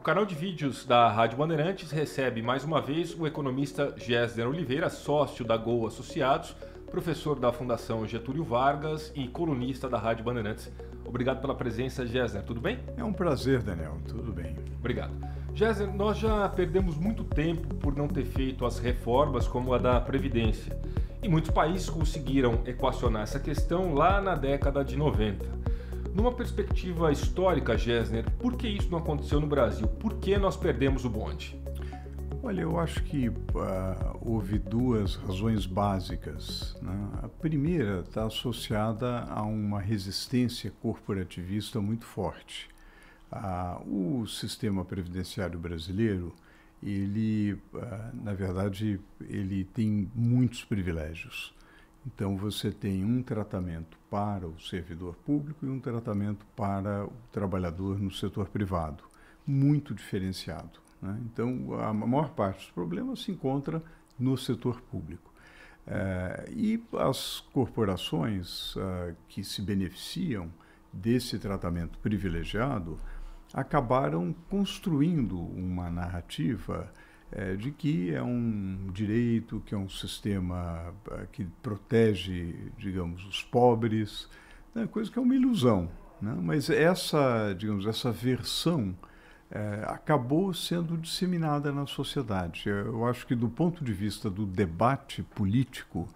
canal de vídeos da Rádio Bandeirantes recebe mais uma vez o economista Gésner Oliveira, sócio da Gol Associados, professor da Fundação Getúlio Vargas e colunista da Rádio Bandeirantes. Obrigado pela presença, Gésner. Tudo bem? É um prazer, Daniel. Tudo bem. Obrigado. Gésner, nós já perdemos muito tempo por não ter feito as reformas como a da Previdência. E muitos países conseguiram equacionar essa questão lá na década de 90. Numa perspectiva histórica, Gésner, por que isso não aconteceu no Brasil? Por que nós perdemos o bonde? Olha, eu acho que houve duas razões básicas, né? A primeira está associada a uma resistência corporativista muito forte. O sistema previdenciário brasileiro, ele, na verdade, ele tem muitos privilégios. Então, você tem um tratamento para o servidor público e um tratamento para o trabalhador no setor privado, muito diferenciado, né? Então, a maior parte dos problemas se encontra no setor público. E as corporações que se beneficiam desse tratamento privilegiado acabaram construindo uma narrativa de que é um direito, que é um sistema que protege, digamos, os pobres, né? Coisa que é uma ilusão, né? Mas essa, digamos, essa versão acabou sendo disseminada na sociedade. Eu acho que, do ponto de vista do debate político,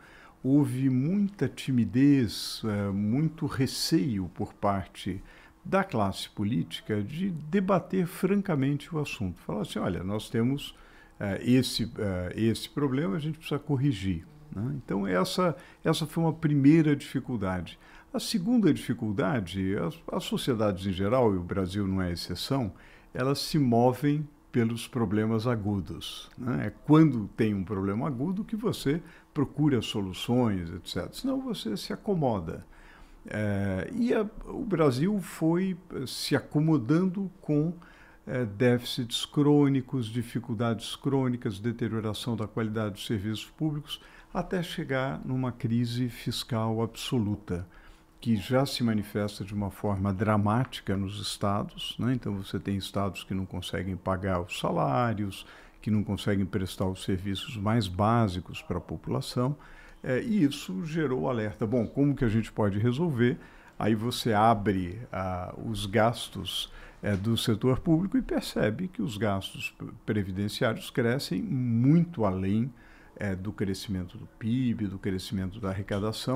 houve muita timidez, muito receio por parte da classe política de debater francamente o assunto. Falar assim, olha, nós temos esse problema, a gente precisa corrigir, né? Então, essa foi uma primeira dificuldade. A segunda dificuldade, as sociedades em geral, e o Brasil não é exceção, elas se movem pelos problemas agudos, né? É quando tem um problema agudo que você procura soluções, etc. Senão você se acomoda. O Brasil foi se acomodando com déficits crônicos, dificuldades crônicas, deterioração da qualidade dos serviços públicos, até chegar numa crise fiscal absoluta, que já se manifesta de uma forma dramática nos estados, né? Então, você tem estados que não conseguem pagar os salários, que não conseguem prestar os serviços mais básicos para a população, e isso gerou alerta. Bom, como que a gente pode resolver? Aí você abre os gastos do setor público e percebe que os gastos previdenciários crescem muito além do crescimento do PIB, do crescimento da arrecadação,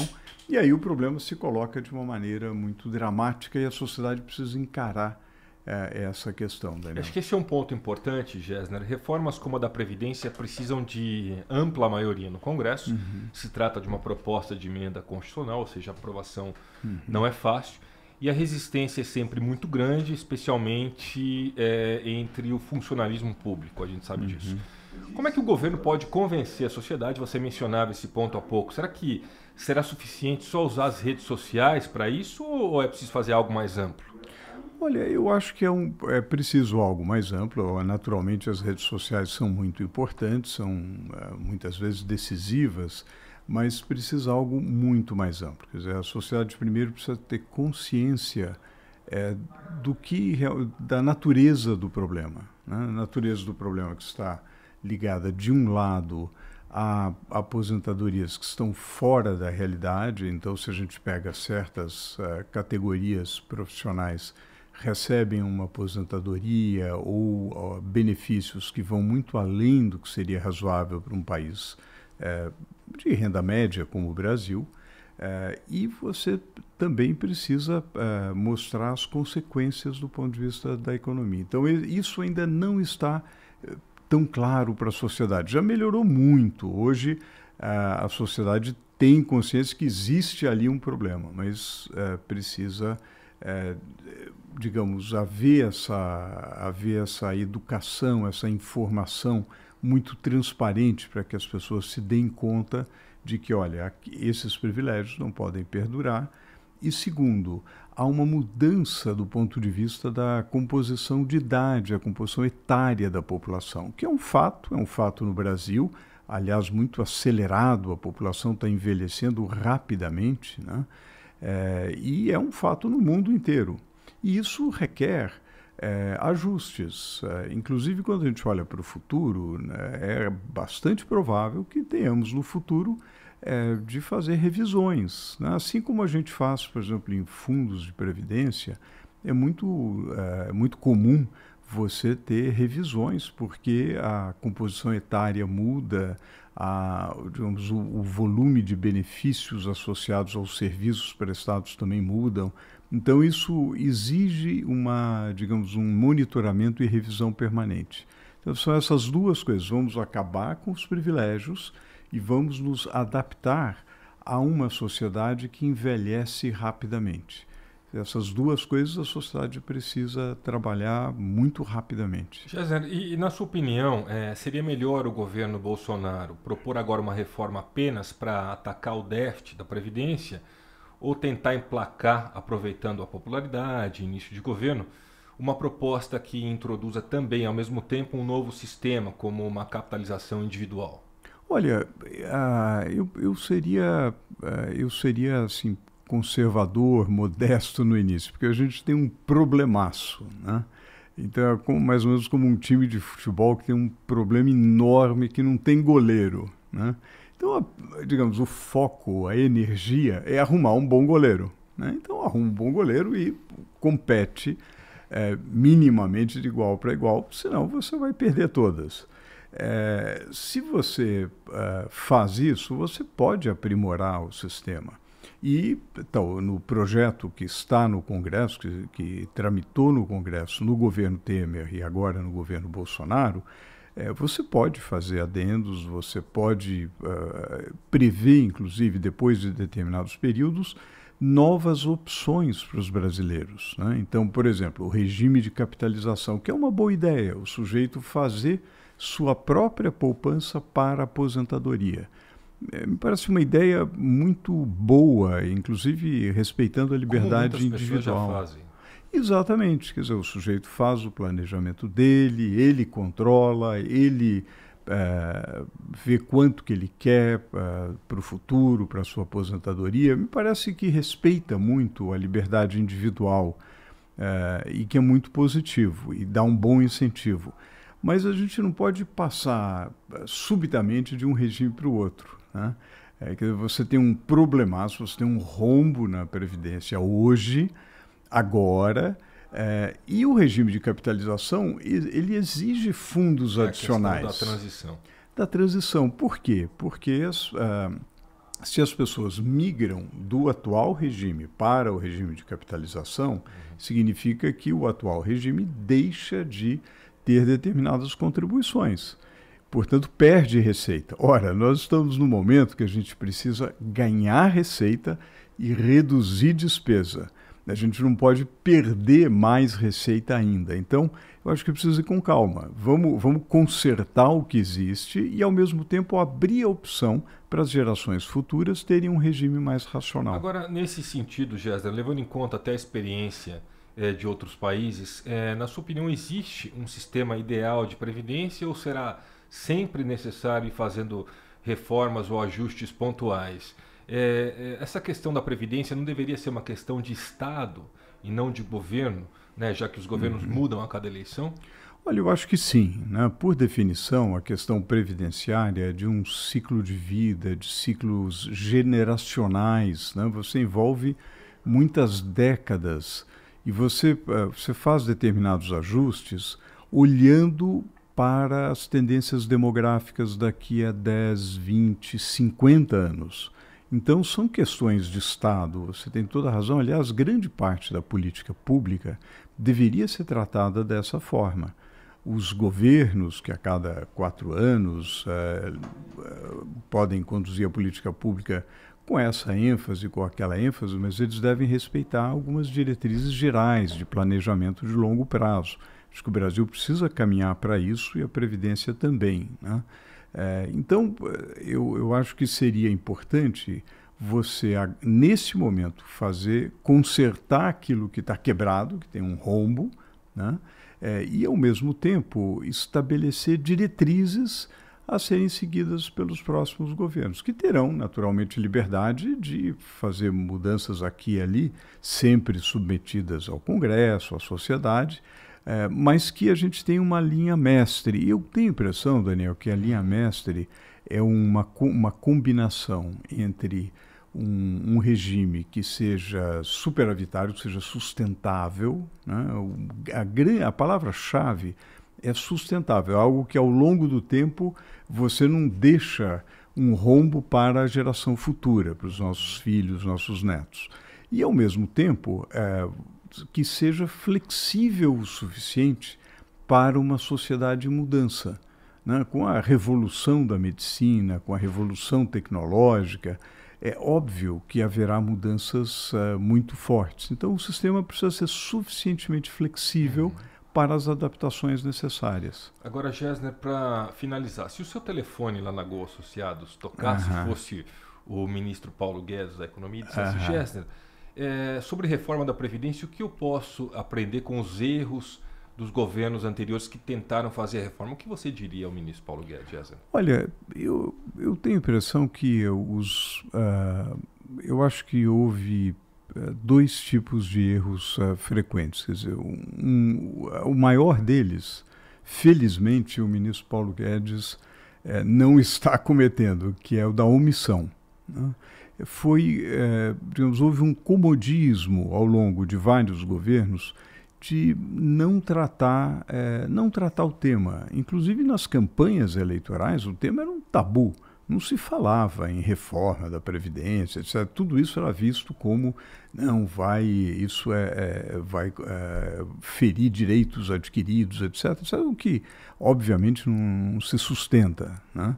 e aí o problema se coloca de uma maneira muito dramática e a sociedade precisa encarar essa questão, Daniel. Acho que esse é um ponto importante, Gésner. Reformas como a da Previdência precisam de ampla maioria no Congresso. Uhum. Se trata de uma proposta de emenda constitucional, ou seja, a aprovação não é fácil. E a resistência é sempre muito grande, especialmente entre o funcionalismo público, a gente sabe disso. Como é que o governo pode convencer a sociedade? Você mencionava esse ponto há pouco. Será que será suficiente só usar as redes sociais para isso ou é preciso fazer algo mais amplo? Olha, eu acho que é preciso algo mais amplo. Naturalmente, as redes sociais são muito importantes, são muitas vezes decisivas, mas precisa algo muito mais amplo. Quer dizer, a sociedade primeiro precisa ter consciência da natureza do problema, né? A natureza do problema que está ligada, de um lado, a aposentadorias que estão fora da realidade. Então, se a gente pega certas categorias profissionais, recebem uma aposentadoria ou benefícios que vão muito além do que seria razoável para um país de renda média como o Brasil, e você também precisa mostrar as consequências do ponto de vista da economia. Então, isso ainda não está tão claro para a sociedade. Já melhorou muito. Hoje, a sociedade tem consciência que existe ali um problema, mas precisa, digamos, haver essa educação, essa informação muito transparente para que as pessoas se deem conta de que, olha, esses privilégios não podem perdurar. E segundo, há uma mudança do ponto de vista da composição de idade, a composição etária da população, que é um fato no Brasil, aliás, muito acelerado, a população está envelhecendo rapidamente, né? E é um fato no mundo inteiro. E isso requer ajustes. Inclusive, quando a gente olha para o futuro, né, é bastante provável que tenhamos no futuro de fazer revisões, né? Assim como a gente faz, por exemplo, em fundos de previdência, muito comum você ter revisões, porque a composição etária muda, digamos, o volume de benefícios associados aos serviços prestados também mudam. Então, isso exige digamos, um monitoramento e revisão permanente. Então, são essas duas coisas. Vamos acabar com os privilégios e vamos nos adaptar a uma sociedade que envelhece rapidamente. Essas duas coisas a sociedade precisa trabalhar muito rapidamente. César, e na sua opinião, seria melhor o governo Bolsonaro propor agora uma reforma apenas para atacar o déficit da Previdência ou tentar emplacar, aproveitando a popularidade, início de governo, uma proposta que introduza também, ao mesmo tempo, um novo sistema, como uma capitalização individual? Olha, eu seria assim, conservador, modesto no início, porque a gente tem um problemaço, né? Então é mais ou menos como um time de futebol que tem um problema enorme que não tem goleiro, né? Então, digamos, o foco, a energia é arrumar um bom goleiro, né? Então arruma um bom goleiro e compete minimamente de igual para igual, senão você vai perder todas. Se você faz isso, você pode aprimorar o sistema. E então, no projeto que está no Congresso, que tramitou no Congresso, no governo Temer e agora no governo Bolsonaro, você pode fazer adendos, você pode prever, inclusive, depois de determinados períodos, novas opções para os brasileiros, né? Então, por exemplo, o regime de capitalização, que é uma boa ideia, o sujeito fazer sua própria poupança para a aposentadoria. Me parece uma ideia muito boa, inclusive respeitando a liberdade individual. Já fazem. Exatamente, quer dizer, o sujeito faz o planejamento dele, ele controla, ele vê quanto que ele quer para o futuro, para a sua aposentadoria. Me parece que respeita muito a liberdade individual e que é muito positivo e dá um bom incentivo. Mas a gente não pode passar subitamente de um regime para o outro, né? Que você tem um problemaço, você tem um rombo na Previdência hoje, agora, e o regime de capitalização, ele exige fundos adicionais. A questão da transição. Da transição. Por quê? Porque se as pessoas migram do atual regime para o regime de capitalização, significa que o atual regime deixa de ter determinadas contribuições. Portanto, perde receita. Ora, nós estamos no momento que a gente precisa ganhar receita e reduzir despesa. A gente não pode perder mais receita ainda. Então, eu acho que precisa ir com calma. Vamos consertar o que existe e, ao mesmo tempo, abrir a opção para as gerações futuras terem um regime mais racional. Agora, nesse sentido, Gésder, levando em conta até a experiência de outros países, na sua opinião, existe um sistema ideal de previdência ou será sempre necessário ir fazendo reformas ou ajustes pontuais? Essa questão da previdência não deveria ser uma questão de Estado e não de governo, né, já que os governos mudam a cada eleição? Olha, eu acho que sim, né? Por definição, a questão previdenciária é de um ciclo de vida, de ciclos generacionais, né? Você envolve muitas décadas e você faz determinados ajustes olhando para as tendências demográficas daqui a 10, 20, 50 anos. Então, são questões de Estado, você tem toda a razão. Aliás, grande parte da política pública deveria ser tratada dessa forma. Os governos, que a cada 4 anos podem conduzir a política pública com essa ênfase, com aquela ênfase, mas eles devem respeitar algumas diretrizes gerais de planejamento de longo prazo. Acho que o Brasil precisa caminhar para isso e a Previdência também, né? Então, eu acho que seria importante você, nesse momento, consertar aquilo que está quebrado, que tem um rombo, né? E, ao mesmo tempo, estabelecer diretrizes a serem seguidas pelos próximos governos, que terão, naturalmente, liberdade de fazer mudanças aqui e ali, sempre submetidas ao Congresso, à sociedade, mas que a gente tem uma linha mestre. E eu tenho a impressão, Daniel, que a linha mestre é uma combinação entre um regime que seja superavitário, que seja sustentável, né? A palavra-chave é sustentável, algo que ao longo do tempo você não deixa um rombo para a geração futura, para os nossos filhos, nossos netos. E, ao mesmo tempo, que seja flexível o suficiente para uma sociedade em mudança. Né? Com a revolução da medicina, com a revolução tecnológica, é óbvio que haverá mudanças muito fortes. Então, o sistema precisa ser suficientemente flexível para as adaptações necessárias. Agora, Gessner, para finalizar, se o seu telefone lá na Gol Associados tocasse, fosse o ministro Paulo Guedes da Economia, e dissesse, Gessner, sobre reforma da Previdência, o que eu posso aprender com os erros dos governos anteriores que tentaram fazer a reforma? O que você diria ao ministro Paulo Guedes, Gessner? Olha, eu tenho a impressão que eu acho que houve dois tipos de erros frequentes. Quer dizer, o maior deles, felizmente, o ministro Paulo Guedes não está cometendo, que é o da omissão. Né? Houve um comodismo ao longo de vários governos de não tratar o tema. Inclusive nas campanhas eleitorais, o tema era um tabu. Não se falava em reforma da Previdência, etc. Tudo isso era visto como vai ferir direitos adquiridos, etc. O que, obviamente, não se sustenta. Né?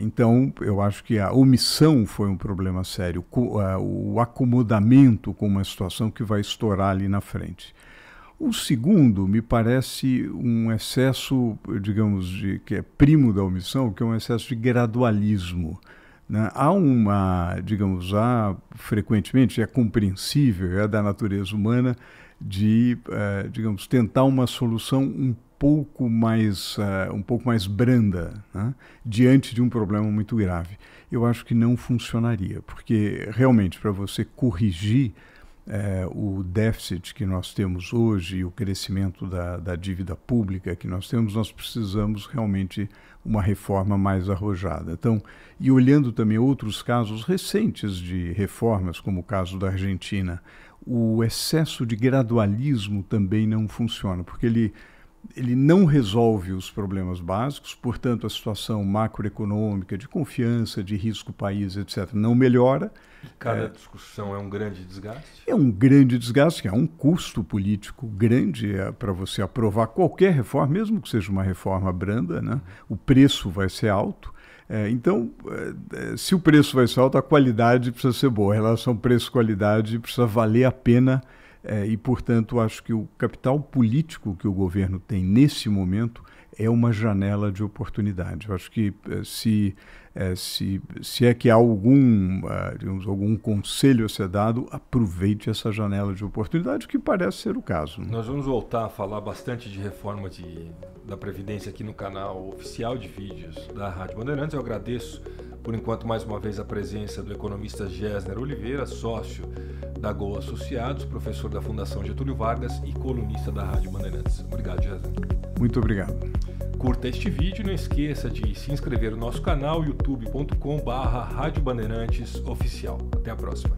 Então, eu acho que a omissão foi um problema sério, o acomodamento com uma situação que vai estourar ali na frente. O segundo me parece um excesso, digamos, que é primo da omissão, que é um excesso de gradualismo. Né? Frequentemente, é compreensível, é da natureza humana, de, tentar uma solução um pouco mais branda, né? Diante de um problema muito grave. Eu acho que não funcionaria, porque realmente para você corrigir o déficit que nós temos hoje e o crescimento da dívida pública que nós temos, nós precisamos realmente uma reforma mais arrojada. Então, e olhando também outros casos recentes de reformas, como o caso da Argentina, o excesso de gradualismo também não funciona, porque ele não resolve os problemas básicos, portanto, a situação macroeconômica, de confiança, de risco país, etc., não melhora. E cada discussão é um grande desgaste? É um grande desgaste, que é um custo político grande para você aprovar qualquer reforma, mesmo que seja uma reforma branda, né? O preço vai ser alto. Então, se o preço vai ser alto, a qualidade precisa ser boa. A relação preço-qualidade precisa valer a pena. E, portanto, acho que o capital político que o governo tem nesse momento é uma janela de oportunidade. Eu acho que se é que há algum conselho a ser dado, aproveite essa janela de oportunidade, que parece ser o caso. Né? Nós vamos voltar a falar bastante de reforma da Previdência aqui no canal oficial de vídeos da Rádio Bandeirantes. Eu agradeço, por enquanto, mais uma vez a presença do economista Gessner Oliveira, sócio da Gol Associados, professor da Fundação Getúlio Vargas e colunista da Rádio Bandeirantes. Obrigado, Gessner. Muito obrigado. Curta este vídeo e não esqueça de se inscrever no nosso canal youtube.com/Rádio Bandeirantes Oficial. Até a próxima.